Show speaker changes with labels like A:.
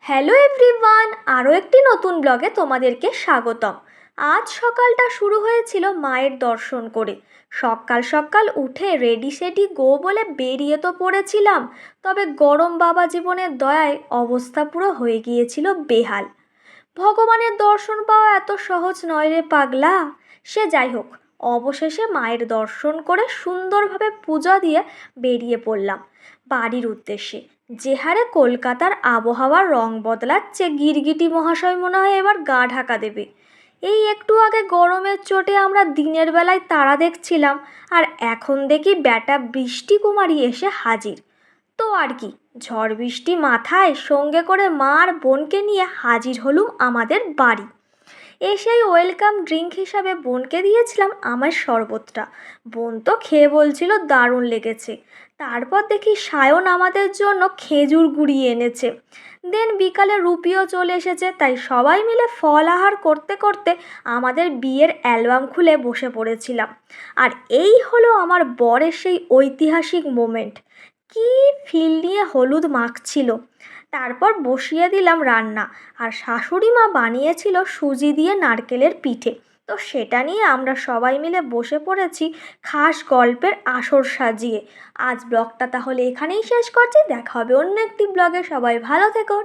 A: Hello everyone, আরও একটি নতুন ব্লগে তোমাদেরকে স্বাগতম। আজ সকালটা শুরু হয়েছিল মায়ের দর্শন করে। সকাল সকাল উঠে রেডি সেডি গো বলে বেরিয়ে তো পড়েছিলাম, তবে গরম বাবা জীবনের দয়ায় অবস্থা পুরো হয়ে গিয়েছিল বেহাল। ভগবানের দর্শন পাওয়া এত সহজ নয় রে পাগলা। সে যাই হোক, অবশেষে মায়ের দর্শন করে সুন্দরভাবে পূজা দিয়ে বেরিয়ে পড়লাম বাড়ির উদ্দেশ্যে। যে হারে কলকাতার আবহাওয়ার রং বদলাচ্ছে, গিরগিটি মহাশয় মনে হয় এবার গা ঢাকা দেবে। এই একটু আগে গরমের চোটে আমরা দিনের বেলায় তারা দেখছিলাম, আর এখন দেখি ব্যাটা বৃষ্টি কুমারী এসে হাজির। তো আর কি, ঝড় বৃষ্টি মাথায় সঙ্গে করে মা আর বোনকে নিয়ে হাজির হলুম আমাদের বাড়ি। এসেই ওয়েলকাম ড্রিঙ্ক হিসাবে বোনকে দিয়েছিলাম আমার শরবতটা। বোন তো খেয়ে বলছিল দারুণ লেগেছে। তারপর দেখি সায়ন আমাদের জন্য খেজুর গুঁড়িয়ে এনেছে। দেন বিকালে রুপিও চলে এসেছে, তাই সবাই মিলে ফল আহার করতে করতে আমাদের বিয়ের অ্যালবাম খুলে বসে পড়েছিলাম। আর এই হলো আমার বরের সেই ঐতিহাসিক মোমেন্ট। কি ফিল নিয়ে হলুদ মাখছিল। তারপর বসিয়ে দিলাম রান্না, আর শাশুড়ি মা বানিয়েছিল সুজি দিয়ে নারকেলের পিঠে। তো সেটা নিয়ে আমরা সবাই মিলে বসে পড়েছি খাস গল্পের আসর সাজিয়ে। আজ ব্লগটা তাহলে এখানেই শেষ করছি, দেখা হবে অন্য একটি ব্লগে। সবাই ভালো থেকো।